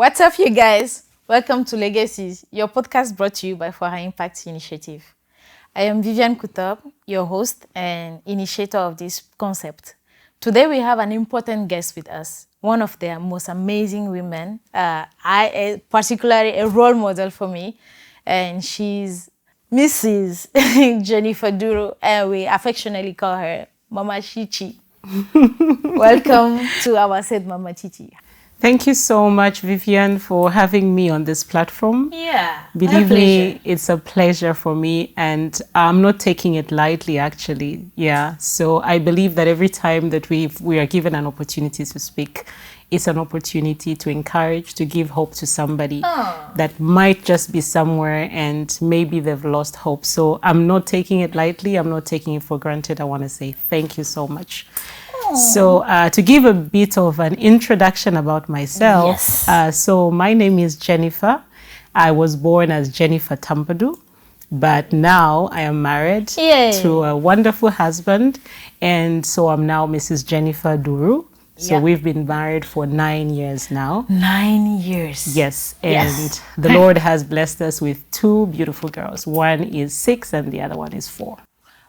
What's up, you guys? Welcome to Legacies, your podcast brought to you by For Her Impact Initiative. I am Viviane Kutob, your host and initiator of this concept. Today we have an important guest with us, one of the most amazing women, particularly a role model for me, and she's Mrs. Jennifer Duru, and we affectionately call her Mama Chichi. Welcome to our said Mama Chichi. Thank you so much, Vivian, for having me on this platform. Yeah, Believe me, it's a pleasure for me, and I'm not taking it lightly, actually. Yeah, so I believe that every time that we are given an opportunity to speak, it's an opportunity to encourage, to give hope to somebody that might just be somewhere and maybe they've lost hope. So I'm not taking it lightly. I'm not taking it for granted. I want to say thank you so much. So to give a bit of an introduction about myself, so my name is Jennifer. I was born as Jennifer Tampadu, but now I am married to a wonderful husband, and so I'm now Mrs. Jennifer Duru. So we've been married for 9 years now. 9 years. Yes, and the Lord has blessed us with 2 beautiful girls. One is 6 and the other one is 4.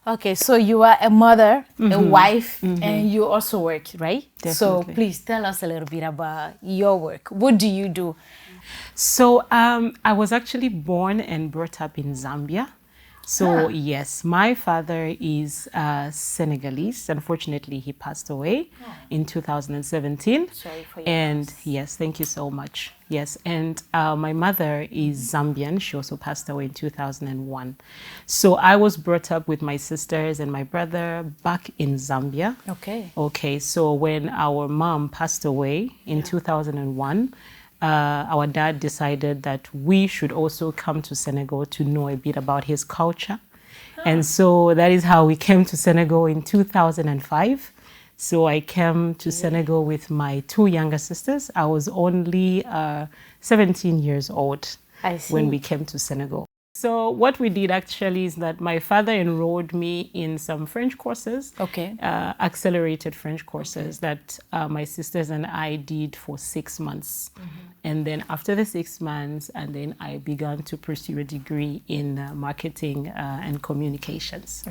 Okay, so you are a mother, a wife, and you also work, right? Definitely. So please tell us a little bit about your work. What do you do? So I was actually born and brought up in Zambia. So yes, my father is Senegalese. Unfortunately, he passed away in 2017. Sorry for your And loss. yes, thank you so much. Yes, and my mother is Zambian. She also passed away in 2001. So I was brought up with my sisters and my brother back in Zambia. Okay, so when our mom passed away in 2001, our dad decided that we should also come to Senegal to know a bit about his culture. And so that is how we came to Senegal in 2005. So I came to Senegal with my 2 younger sisters. I was only 17 years old when we came to Senegal. So what we did actually is that my father enrolled me in some French courses, accelerated French courses that my sisters and I did for 6 months. And then after the 6 months, and then I began to pursue a degree in marketing and communications.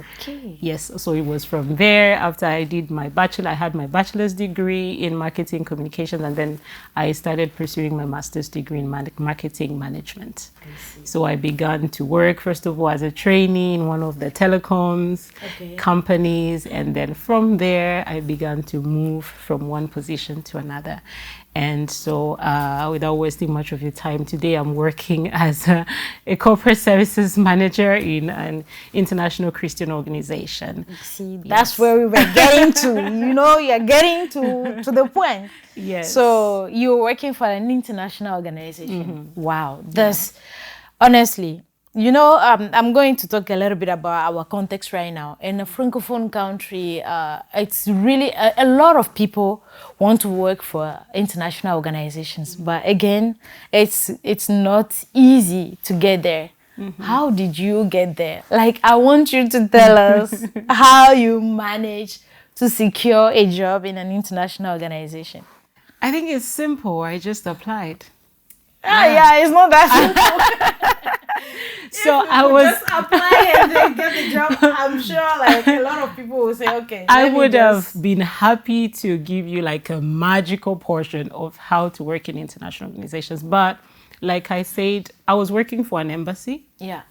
Yes, so it was from there. After I did my bachelor, I had my bachelor's degree in marketing communications, and then I started pursuing my master's degree in marketing management. So I began to work, first of all, as a trainee in one of the telecoms companies. And then from there, I began to move from one position to another. And so without wasting much of your time, today I'm working as a corporate services manager in an international Christian organization. See, that's where we were getting to. You know, you're getting to the point. Yes. So you're working for an international organization. Wow. That's honestly, you know, I'm going to talk a little bit about our context right now. In a Francophone country, it's really a lot of people want to work for international organizations. But again, it's not easy to get there. How did you get there? Like, I want you to tell us how you managed to secure a job in an international organization. I think it's simple. I just applied. It's not that simple. So I was just apply and then get the job. I'm sure like a lot of people will say, okay. I would have been happy to give you like a magical portion of how to work in international organizations. But like I said, I was working for an embassy,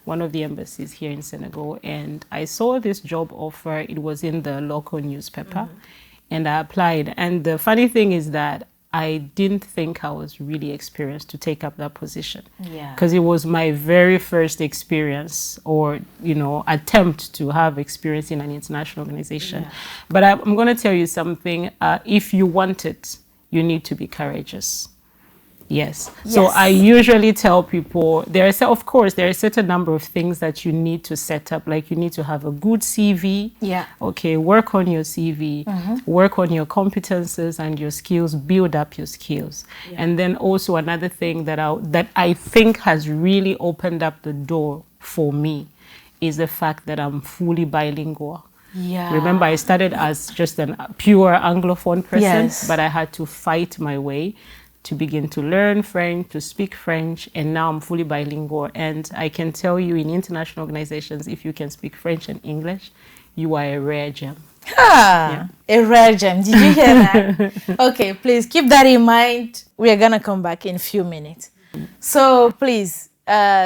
one of the embassies here in Senegal. And I saw this job offer. It was in the local newspaper. And I applied. And the funny thing is that I didn't think I was really experienced to take up that position. Because it was my very first experience or, you know, attempt to have experience in an international organization. But I'm going to tell you something. If you want it, you need to be courageous. Yes. So I usually tell people there are a certain number of things that you need to set up. Like you need to have a good CV. Okay. Work on your CV, work on your competences and your skills, build up your skills. And then also another thing that I think has really opened up the door for me is the fact that I'm fully bilingual. Remember, I started as just a pure Anglophone person, but I had to fight my way to begin to learn French, to speak French, and now I'm fully bilingual. And I can tell you, in international organizations, if you can speak French and English, you are a rare gem. A rare gem. Did you hear that? Okay, please keep that in mind. We are going to come back in a few minutes. So please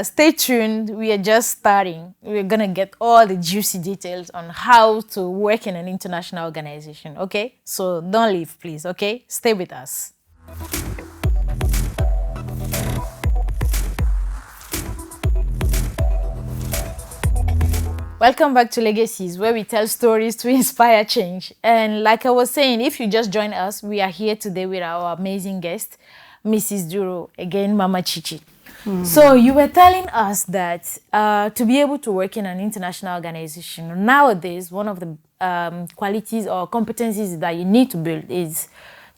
stay tuned. We are just starting. We're going to get all the juicy details on how to work in an international organization. Okay, so don't leave, please. Okay, stay with us. Welcome back to Legacies, where we tell stories to inspire change. And like I was saying, if you just joined us, we are here today with our amazing guest, Mrs. Duru, again, Mama Chichi. So you were telling us that to be able to work in an international organization, nowadays, one of the qualities or competencies that you need to build is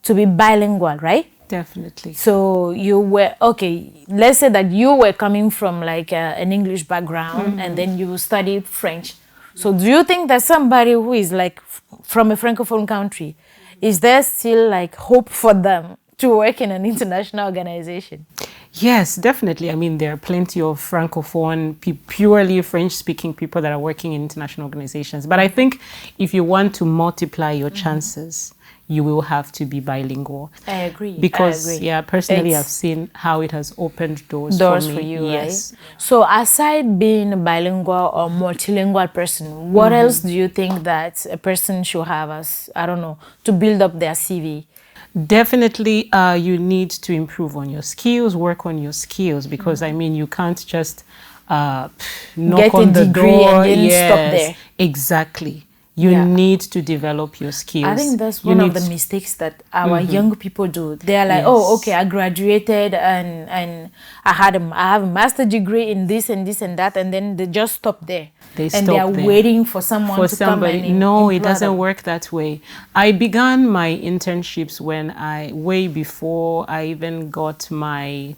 to be bilingual, right? Definitely. So you were, okay, let's say that you were coming from like an English background and then you studied French. So do you think that somebody who is like from a Francophone country, is there still like hope for them to work in an international organization? Yes, definitely. I mean, there are plenty of Francophone, purely French-speaking people that are working in international organizations. But I think if you want to multiply your chances, you will have to be bilingual. I agree. Because, yeah, personally, I've seen how it has opened doors for me. You, yes. Right? So aside being a bilingual or multilingual person, what else do you think that a person should have as, I don't know, to build up their CV? Definitely, you need to improve on your skills, work on your skills, because, I mean, you can't just knock on the door and then stop there. Exactly. You need to develop your skills. I think that's one of the mistakes that our young people do. They are like, oh, okay, I graduated and I have a master's degree in this and this and that, and then they just stop there. They are waiting for someone to come and No, it doesn't work that way. I began my internships way before I even got my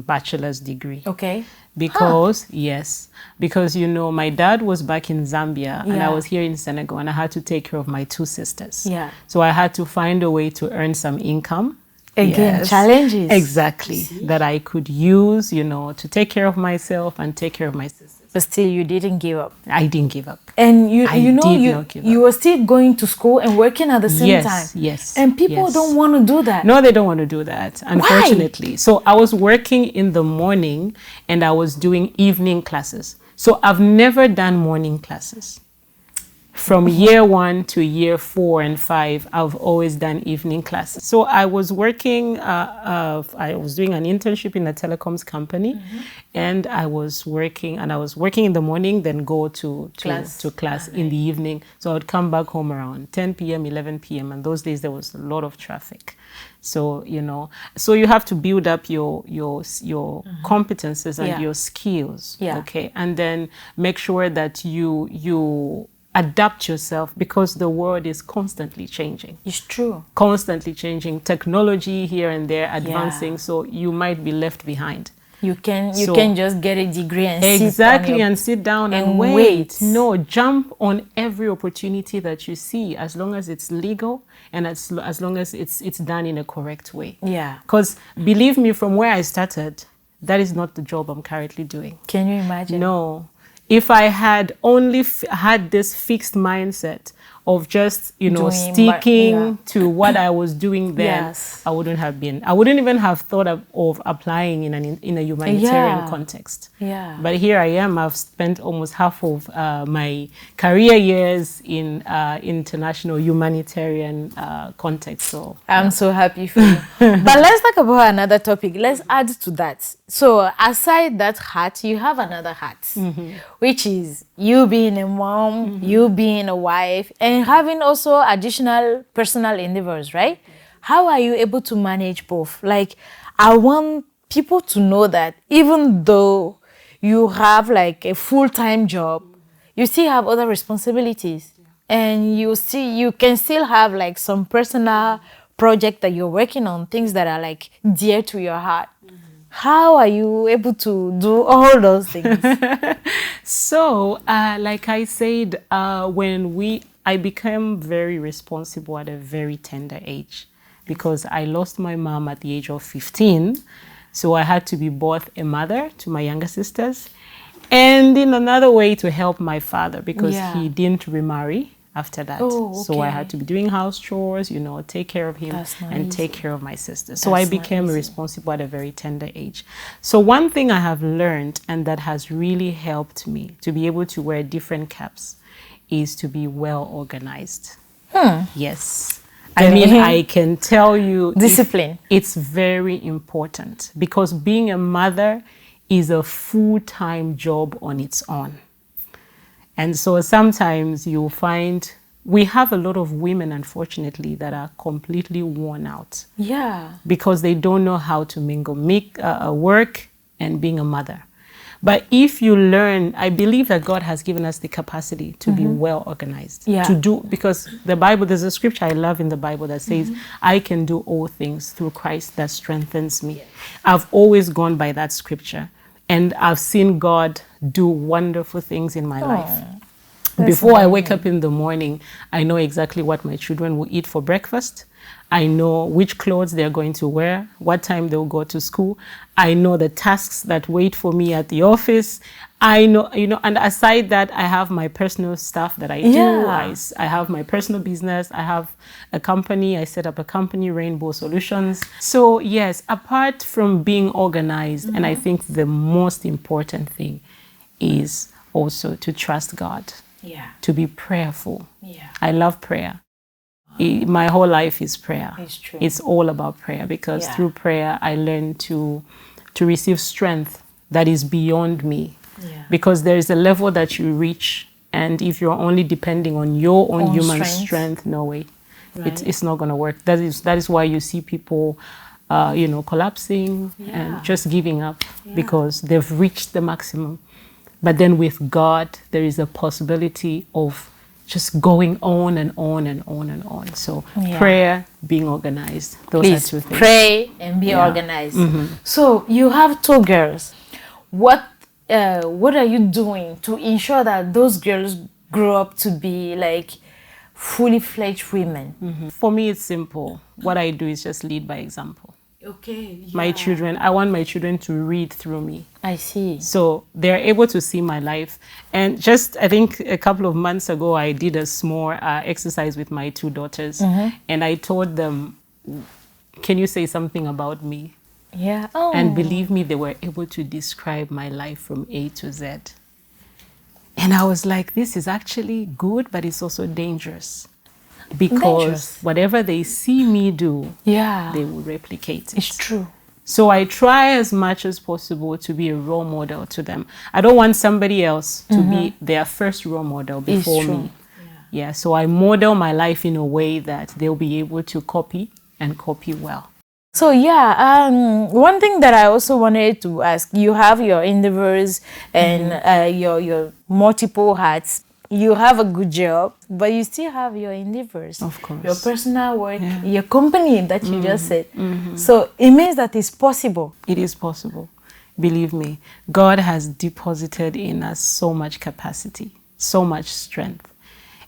bachelor's degree. Okay. Because you know, my dad was back in Zambia and I was here in Senegal, and I had to take care of my two sisters. Yeah. So I had to find a way to earn some income. Again, challenges. Exactly. That I could use, you know, to take care of myself and take care of my sisters. But still, you didn't give up. I didn't give up. And you were still going to school and working at the same time. Yes. And people don't want to do that. No, they don't want to do that, unfortunately. Why? So I was working in the morning and I was doing evening classes. So I've never done morning classes. From year 1 to year 4 and 5, I've always done evening classes. So I was working, I was doing an internship in a telecoms company, and I was working in the morning, then go to class in the evening. So I would come back home around 10 p.m., 11 p.m. And those days there was a lot of traffic. So, you know, so you have to build up your competences and your skills. Yeah. Okay. And then make sure that you adapt yourself, because the world is constantly changing. It's true. Constantly changing. Technology here and there advancing, so you might be left behind. You can just get a degree and sit down and wait. No, jump on every opportunity that you see, as long as it's legal and as long as it's done in a correct way. Yeah. Because believe me, from where I started, that is not the job I'm currently doing. Can you imagine? No. If I had only had this fixed mindset of just, you know, sticking to what I was doing then, I wouldn't even have thought of applying in a humanitarian context. Yeah. But here I am. I've spent almost half of my career years in international humanitarian context. So I'm so happy for you. But let's talk about another topic. Let's add to that. So aside that hat, you have another hat, which is you being a mom, you being a wife, and having also additional personal endeavors, right? How are you able to manage both? Like, I want people to know that even though you have like a full-time job, you still have other responsibilities, and you can still have like some personal project that you're working on, things that are like dear to your heart. How are you able to do all those things? So, like I said, I became very responsible at a very tender age. because I lost my mom at the age of 15. So I had to be both a mother to my younger sisters and in another way to help my father because he didn't remarry after that. So I had to be doing house chores, you know, take care of him and take care of my sisters. So I became responsible at a very tender age. So one thing I have learned, and that has really helped me to be able to wear different caps, is to be well organized. Yes. I mean, I can tell you, discipline. It's very important because being a mother is a full-time job on its own. And so sometimes you'll find we have a lot of women, unfortunately, that are completely worn out. Yeah. Because they don't know how to mingle work and being a mother. But if you learn, I believe that God has given us the capacity to be well organized. To do, because the Bible, there's a scripture I love in the Bible that says, I can do all things through Christ that strengthens me. I've always gone by that scripture. And I've seen God do wonderful things in my life. Before I wake up in the morning, I know exactly what my children will eat for breakfast. I know which clothes they're going to wear, what time they'll go to school. I know the tasks that wait for me at the office. I know, you know, and aside that, I have my personal stuff that I do. I have my personal business. I have a company. I set up a company, Rainbow Solutions. So yes, apart from being organized, and I think the most important thing is also to trust God, to be prayerful. I love prayer. My whole life is prayer. It's true. It's all about prayer because through prayer, I learn to receive strength that is beyond me. Because there is a level that you reach, and if you're only depending on your own human strength, no way. It's not going to work. That is why you see people, you know, collapsing and just giving up because they've reached the maximum. But then with God, there is a possibility of just going on and on and on and on. So prayer, being organized, those are two things. Pray and be organized. So you have 2 girls. What are you doing to ensure that those girls grow up to be like fully fledged women? For me, it's simple. What I do is just lead by example. Okay. My children, I want my children to read through me. I see. So they're able to see my life. And just, I think a couple of months ago, I did a small exercise with my 2 daughters. And I told them, can you say something about me? And believe me, they were able to describe my life from A to Z. And I was like, this is actually good, but it's also dangerous. Because whatever they see me do, they will replicate it. It's true. So I try as much as possible to be a role model to them. I don't want somebody else to be their first role model before me. So I model my life in a way that they'll be able to copy and copy well. So one thing that I also wanted to ask, you have your endeavors and your multiple hats. You have a good job, but you still have your endeavors. Of course. Your personal work, your company that you just said. So it means that it's possible. It is possible. Believe me, God has deposited in us so much capacity, so much strength.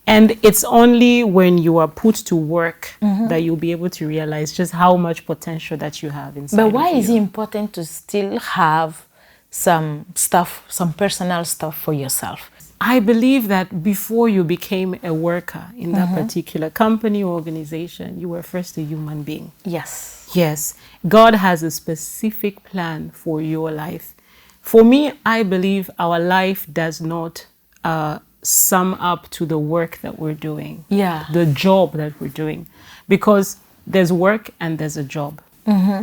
And it's only when you are put to work that you'll be able to realize just how much potential that you have inside. But why is it important to still have some stuff, some personal stuff for yourself? I believe that before you became a worker in that particular company or organization, you were first a human being. Yes. God has a specific plan for your life. For me, I believe our life does not sum up to the work that we're doing, the job that we're doing, because there's work and there's a job.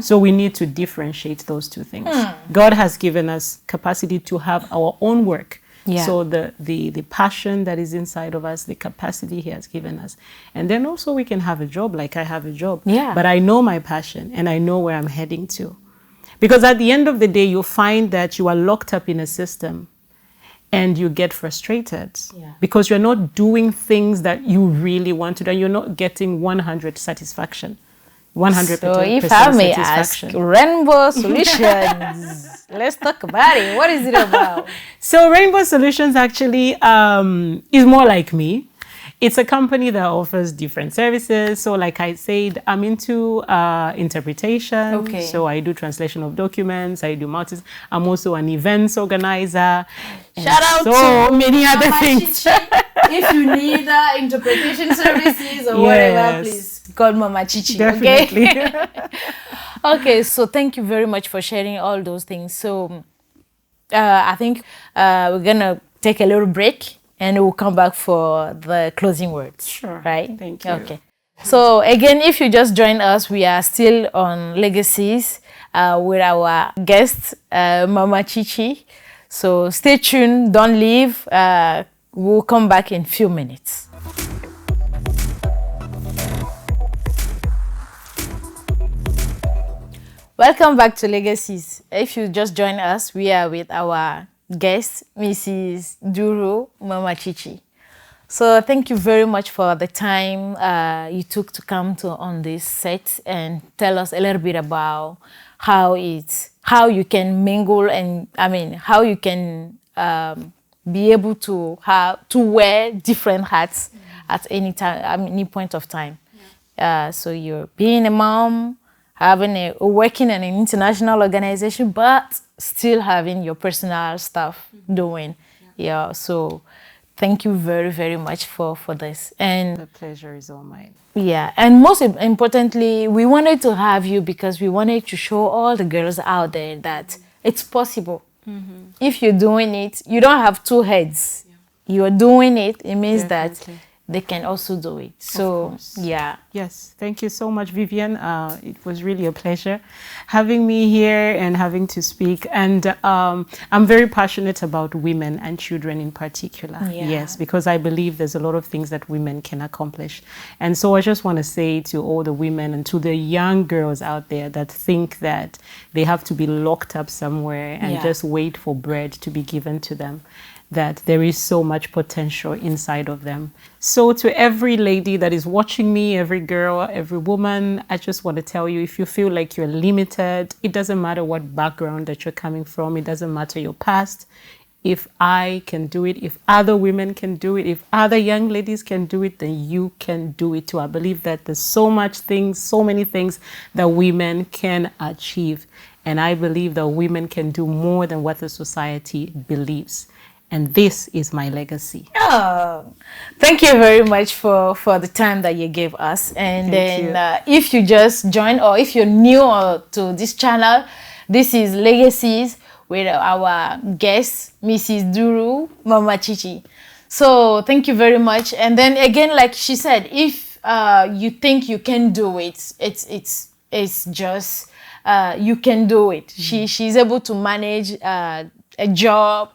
So we need to differentiate those two things. God has given us capacity to have our own work. So the passion that is inside of us, the capacity He has given us. And then also we can have a job, like I have a job. But I know my passion and I know where I'm heading to. Because at the end of the day, you'll find that you are locked up in a system and you get frustrated because you're not doing things that you really want to do and you're not getting 100 satisfaction. 100% So if I may ask, Rainbow Solutions, let's talk about it. What is it about? So Rainbow Solutions actually is more like me. It's a company that offers different services. So like I said, I'm into interpretation. Okay. So I do translation of documents. I do multis. I'm also an events organizer. Shout out so to many other Mama things. Chichi. If you need interpretation services or whatever, please call Mama Chichi. Definitely. Okay? Okay, so thank you very much for sharing all those things. So I think we're going to take a little break and we'll come back for the closing words. Sure. Right? Thank you. Okay. So again, if you just joined us, we are still on Legacies with our guest, Mama Chichi. So stay tuned, don't leave. We'll come back in a few minutes. Welcome back to Legacies. If you just joined us, we are with our guest, Mrs. Duru, Mama Chichi. So thank you very much for the time you took to come to on this set and tell us a little bit about how you can mingle and how you can be able to wear different hats at any time, any point of time. So you're being a mom, working in an international organization, but still having your personal stuff doing. Yeah. So thank you very, very much for this. And The pleasure is all mine. yeah, and most importantly, we wanted to have you because we wanted to show all the girls out there that it's possible. If you're doing it, you don't have two heads. You're doing it, it means Definitely. that they can also do it. So, yeah. Yes, thank you so much, Vivian. It was really a pleasure having me here and having to speak. And I'm very passionate about women and children in particular. Yeah. Yes, because I believe there's a lot of things that women can accomplish. And so I just want to say to all the women and to the young girls out there that think that they have to be locked up somewhere and just wait for bread to be given to them, that there is so much potential inside of them. So to every lady that is watching me, every girl, every woman, I just want to tell you, if you feel like you're limited, it doesn't matter what background that you're coming from, it doesn't matter your past. If I can do it, if other women can do it, if other young ladies can do it, then you can do it too. I believe that there's so many things that women can achieve. And I believe that women can do more than what the society believes. And this is my legacy. Oh, thank you very much for the time that you gave us. And then if you just joined or if you're new to this channel, this is Legacies with our guest, Mrs. Duru, Mama Chichi. So thank you very much. And then again, like she said, if you think you can do it, it's just you can do it. She's able to manage a job,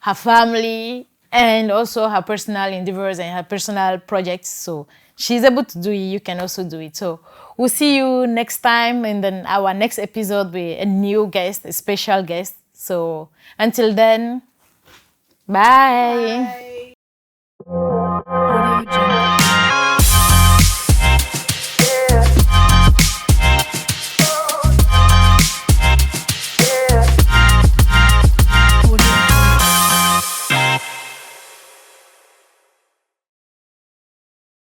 her family, and also her personal endeavors and her personal projects. So she's able to do it. You can also do it. So we'll see you next time and then our next episode with a new guest, a special guest. So until then, bye.